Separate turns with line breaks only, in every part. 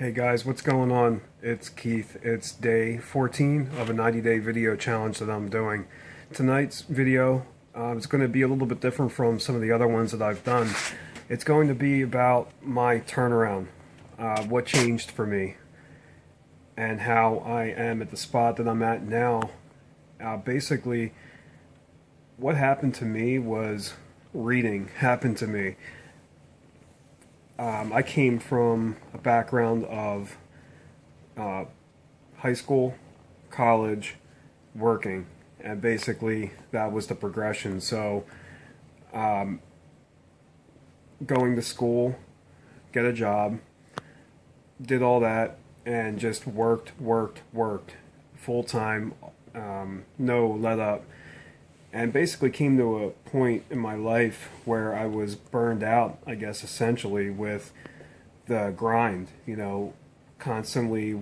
Hey guys, what's going on? It's Keith. It's day 14 of a 90-day video challenge that I'm doing. Tonight's video is going to be a little bit different from some of the other ones that I've done. It's going to be about my turnaround, what changed for me, and how I am at the spot that I'm at now. Basically, what happened to me was reading happened to me. I came from a background of high school, college, working, and basically that was the progression. So, going to school, get a job, did all that, and just worked full time, no let up. And basically came to a point in my life where I was burned out, I guess, essentially, with the grind, constantly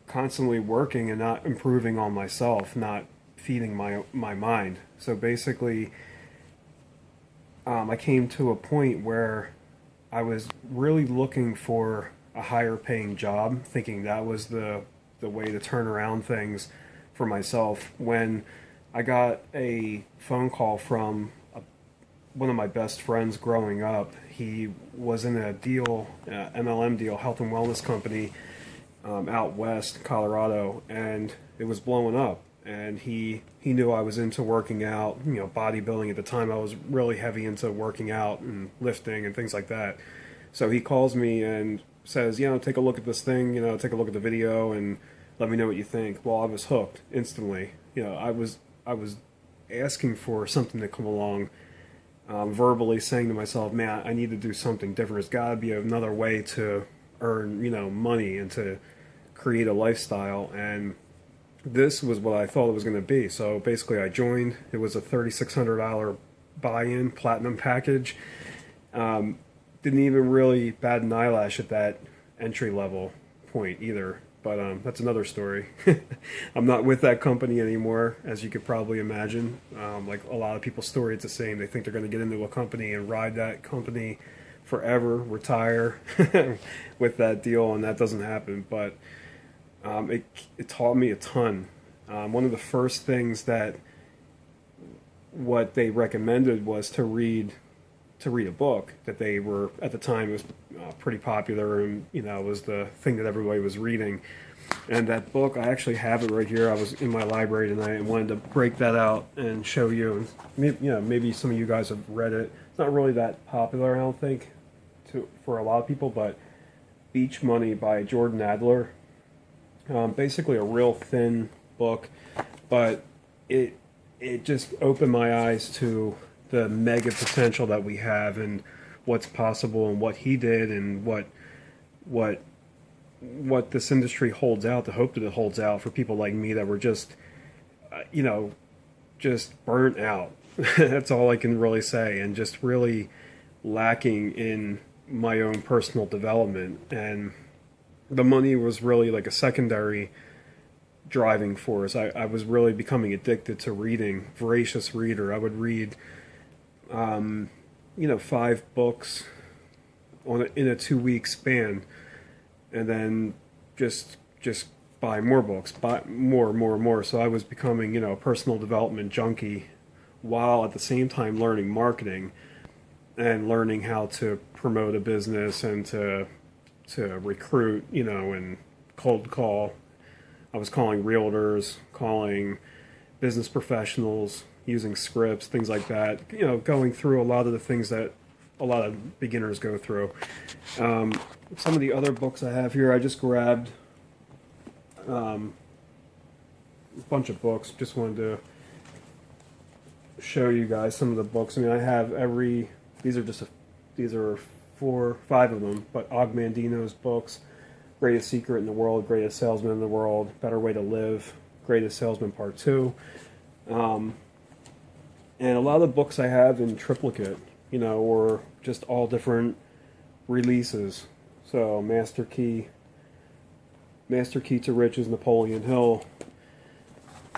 working and not improving on myself, not feeding my mind. So basically, I came to a point where I was really looking for a higher paying job, thinking that was the way to turn around things for myself, when I got a phone call from one of my best friends growing up. He was in a deal, MLM deal, health and wellness company, out west, Colorado, and it was blowing up. And he knew I was into working out, bodybuilding at the time. I was really heavy into working out and lifting and things like that. So he calls me and says, take a look at this thing, take a look at the video and let me know what you think. Well, I was hooked instantly. I was asking for something to come along, verbally saying to myself, man, I need to do something different. There's got to be another way to earn, money and to create a lifestyle. And this was what I thought it was going to be. So basically I joined. It was a $3,600 buy-in platinum package. Didn't even really bat an eyelash at that entry level point either. But that's another story. I'm not with that company anymore, as you could probably imagine. Like a lot of people's story, it's the same. They think they're going to get into a company and ride that company forever, retire with that deal, and that doesn't happen. But it taught me a ton. One of the first things that what they recommended was to read a book that they were, at the time, it was pretty popular, and it was the thing that everybody was reading. And that book, I actually have it right here. I was in my library tonight and wanted to break that out and show you. Maybe some of you guys have read it. It's not really that popular, I don't think, for a lot of people, but Beach Money by Jordan Adler. Basically a real thin book, but it just opened my eyes to the mega potential that we have and what's possible and what he did and what this industry holds out, the hope that it holds out for people like me that were just just burnt out. That's all I can really say, and just really lacking in my own personal development. And the money was really like a secondary driving force. I was really becoming addicted to reading, voracious reader. I would read 5 books in a 2-week span, and then just buy more books, buy more. So I was becoming, a personal development junkie, while at the same time learning marketing and learning how to promote a business and to recruit, and cold call. I was calling realtors, calling business professionals, using scripts, things like that, going through a lot of the things that a lot of beginners go through. Some of the other books I have here, I just grabbed a bunch of books. Just wanted to show you guys some of the books. I mean, I have these are 4, 5 of them, but Og Mandino's books: Greatest Secret in the World, Greatest Salesman in the World, Better Way to Live, Greatest Salesman Part 2. And a lot of the books I have in triplicate, or just all different releases. So Master Key to Riches, Napoleon Hill.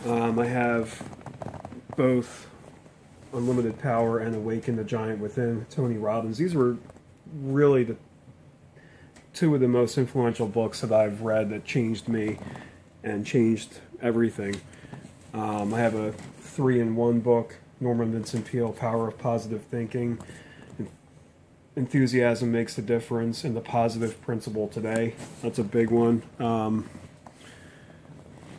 I have both Unlimited Power and Awaken the Giant Within, Tony Robbins. These were really two of the most influential books that I've read that changed me and changed everything. I have a 3-in-1 book, Norman Vincent Peale, Power of Positive Thinking, Enthusiasm Makes the Difference, and The Positive Principle Today. That's a big one.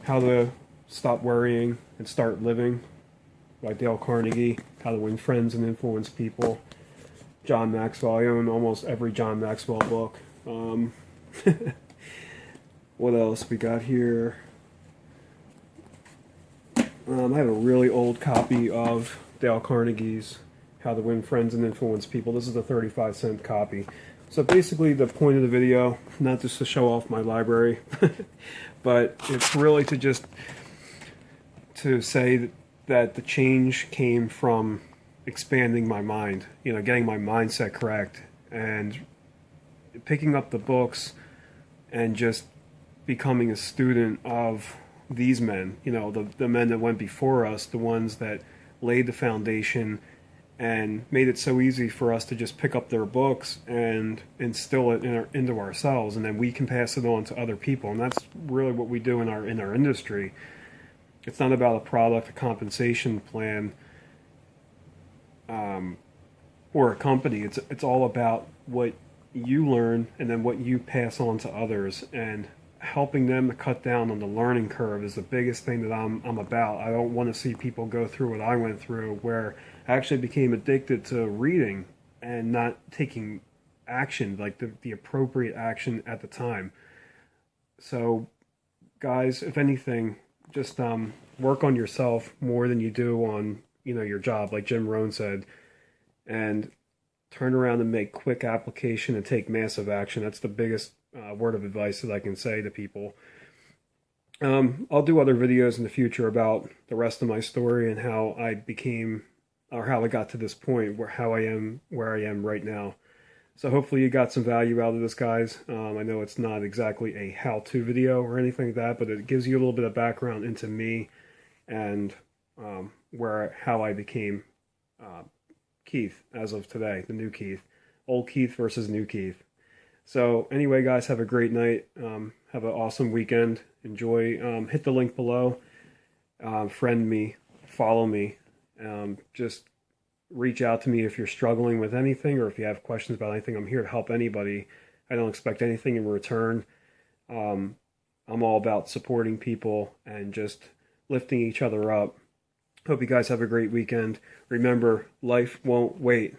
How to Stop Worrying and Start Living by Dale Carnegie. How to Win Friends and Influence People. John Maxwell. I own almost every John Maxwell book. What else we got here? I have a really old copy of Dale Carnegie's How to Win Friends and Influence People. This is a 35-cent copy. So basically the point of the video, not just to show off my library, but it's really to say that the change came from expanding my mind, getting my mindset correct, and picking up the books and just becoming a student of these men, the men that went before us, the ones that laid the foundation and made it so easy for us to just pick up their books and instill it into ourselves, and then we can pass it on to other people. And that's really what we do in our industry. It's not about a product, a compensation plan, or a company. It's all about what you learn and then what you pass on to others, and helping them to cut down on the learning curve is the biggest thing that I'm about. I don't want to see people go through what I went through, where I actually became addicted to reading and not taking action, like the appropriate action at the time. So guys, if anything, just work on yourself more than you do on your job, like Jim Rohn said, and turn around and make quick application and take massive action. That's the biggest word of advice that I can say to people. I'll do other videos in the future about the rest of my story and how I became, or how I got to this point, how I am where I am right now. So hopefully you got some value out of this, guys. I know it's not exactly a how-to video or anything like that, but it gives you a little bit of background into me and how I became Keith as of today, the new Keith. Old Keith versus new Keith. So anyway, guys, have a great night. Have an awesome weekend. Enjoy. Hit the link below. Friend me. Follow me. Just reach out to me if you're struggling with anything, or if you have questions about anything. I'm here to help anybody. I don't expect anything in return. I'm all about supporting people and just lifting each other up. Hope you guys have a great weekend. Remember, life won't wait.